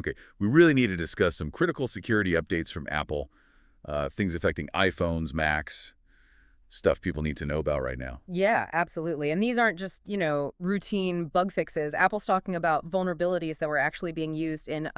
Okay, we really need to discuss some critical security updates from Apple, things affecting iPhones, Macs, stuff people need to know about right now. Yeah, absolutely. And these aren't just, routine bug fixes. Apple's talking about vulnerabilities that were actually being used in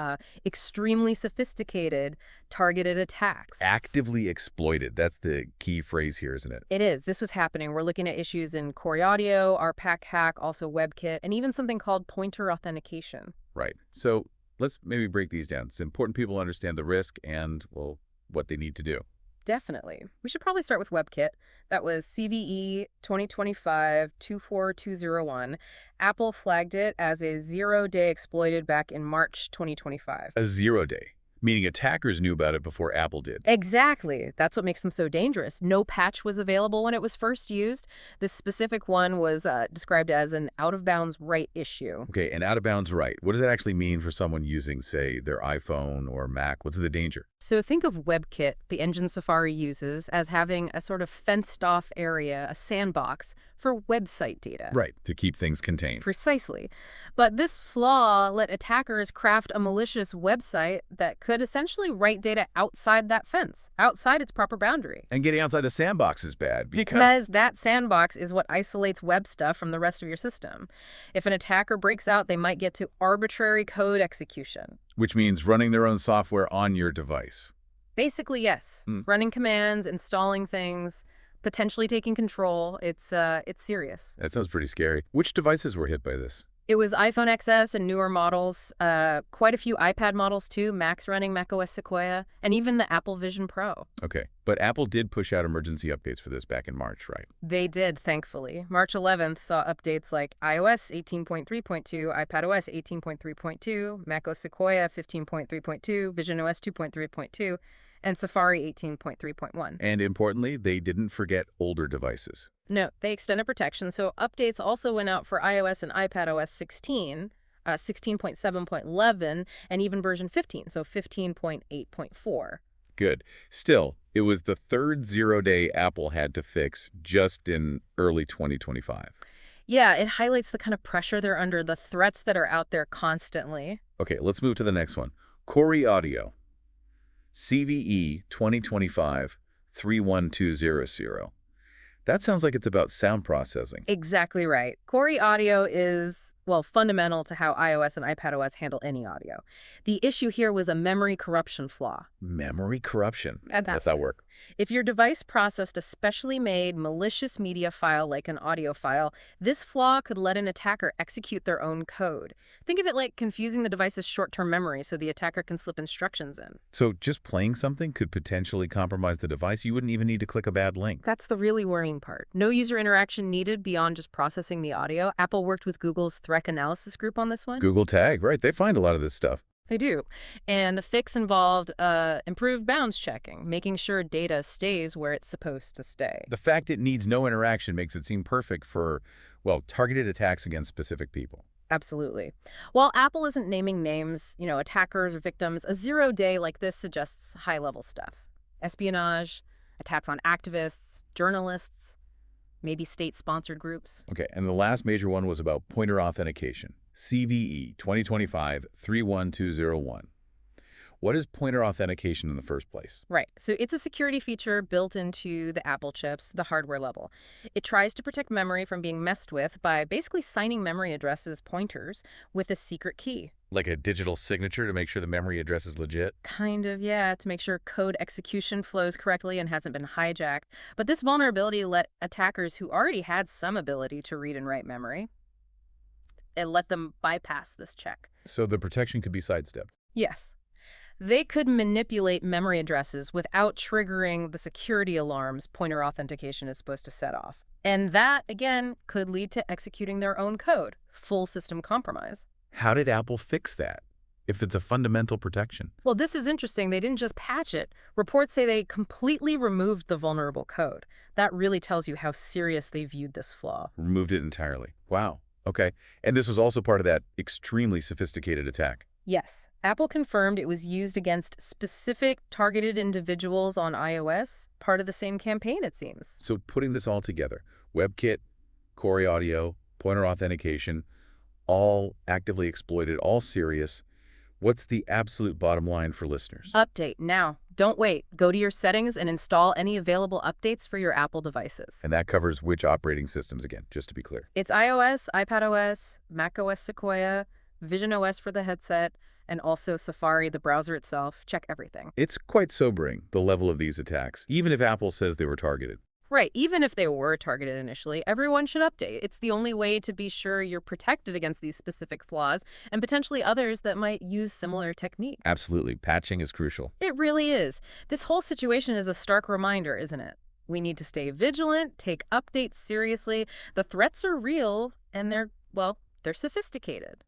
extremely sophisticated targeted attacks. Actively exploited. That's the key phrase here, isn't it? It is. This was happening. We're looking at issues in Core Audio, our Pack hack, also WebKit, and even something called pointer authentication. Right. So let's maybe break these down. It's important people understand the risk and, well, what they need to do. Definitely. We should probably start with WebKit. That was CVE 2025-24201. Apple flagged it as a zero-day exploited back in March 2025. A 0-day, meaning attackers knew about it before Apple did. Exactly. That's what makes them so dangerous. No patch was available when it was first used. This specific one was described as an out-of-bounds write issue. Okay, and out of bounds right. What does that actually mean for someone using, say, their iPhone or Mac? What's the danger? So think of WebKit, the engine Safari uses, as having a sort of fenced-off area, a sandbox, for website data. Right, to keep things contained. Precisely. But this flaw let attackers craft a malicious website that could essentially write data outside that fence, outside its proper boundary. And getting outside the sandbox is bad Because that sandbox is what isolates web stuff from the rest of your system. If an attacker breaks out, they might get to arbitrary code execution. which means running their own software on your device. Basically, yes. Running commands, installing things, potentially taking control. It's serious. That sounds pretty scary. Which devices were hit by this? It was iPhone XS and newer models, quite a few iPad models too, Macs running macOS Sequoia, and even the Apple Vision Pro. Okay, but Apple did push out emergency updates for this back in March, right? They did, thankfully. March 11th saw updates like iOS 18.3.2, iPadOS 18.3.2, macOS Sequoia 15.3.2, visionOS 2.3.2, and Safari 18.3.1. And importantly, they didn't forget older devices. No, they extended protection, so updates also went out for iOS and iPadOS 16, 16.7.11, and even version 15, so 15.8.4. Good. Still, it was the third 0-day Apple had to fix just in early 2025. Yeah, it highlights the kind of pressure they're under, the threats that are out there constantly. Okay, let's move to the next one. Core Audio. CVE 2025-31200. That sounds like it's about sound processing. Exactly right. Core Audio is, well, fundamental to how iOS and iPadOS handle any audio. The issue here was a memory corruption flaw. Memory corruption. And How's that work? If your device processed a specially made malicious media file like an audio file, this flaw could let an attacker execute their own code. Think of it like confusing the device's short-term memory so the attacker can slip instructions in. So just playing something could potentially compromise the device? You wouldn't even need to click a bad link. That's the really worrying part. No user interaction needed beyond just processing the audio. Apple worked with Google's threat analysis group on this one. Google Tag, right. They find a lot of this stuff. They do. And the fix involved improved bounds checking, making sure data stays where it's supposed to stay. The fact it needs no interaction makes it seem perfect for, well, targeted attacks against specific people. Absolutely. While Apple isn't naming names, attackers or victims, a 0-day like this suggests high-level stuff. Espionage, attacks on activists, journalists, maybe state-sponsored groups. Okay, and the last major one was about pointer authentication. CVE 2025-31201. What is pointer authentication in the first place? Right. So it's a security feature built into the Apple chips, the hardware level. It tries to protect memory from being messed with by basically signing memory addresses, pointers, with a secret key. Like a digital signature to make sure the memory address is legit? Kind of, yeah, to make sure code execution flows correctly and hasn't been hijacked. But this vulnerability let attackers who already had some ability to read and write memory, it let them bypass this check. So the protection could be sidestepped. Yes. They could manipulate memory addresses without triggering the security alarms pointer authentication is supposed to set off. And that, again, could lead to executing their own code. Full system compromise. How did Apple fix that, if it's a fundamental protection? Well, this is interesting. They didn't just patch it. Reports say they completely removed the vulnerable code. That really tells you how serious they viewed this flaw. Removed it entirely. Wow. Okay. And this was also part of that extremely sophisticated attack. Yes, Apple confirmed it was used against specific targeted individuals on iOS, part of the same campaign, it seems. So putting this all together, WebKit, Core Audio, pointer authentication, all actively exploited, all serious. What's the absolute bottom line for listeners? Update now. Don't wait. Go to your settings and install any available updates for your Apple devices. And that covers which operating systems again, just to be clear. It's iOS, iPadOS, macOS Sequoia, visionOS for the headset, and also Safari, the browser itself. Check everything. It's quite sobering, the level of these attacks, even if Apple says they were targeted. Right, even if they were targeted initially, everyone should update. It's the only way to be sure you're protected against these specific flaws and potentially others that might use similar techniques. Absolutely. Patching is crucial. It really is. This whole situation is a stark reminder, isn't it? We need to stay vigilant, take updates seriously. The threats are real, and they're sophisticated.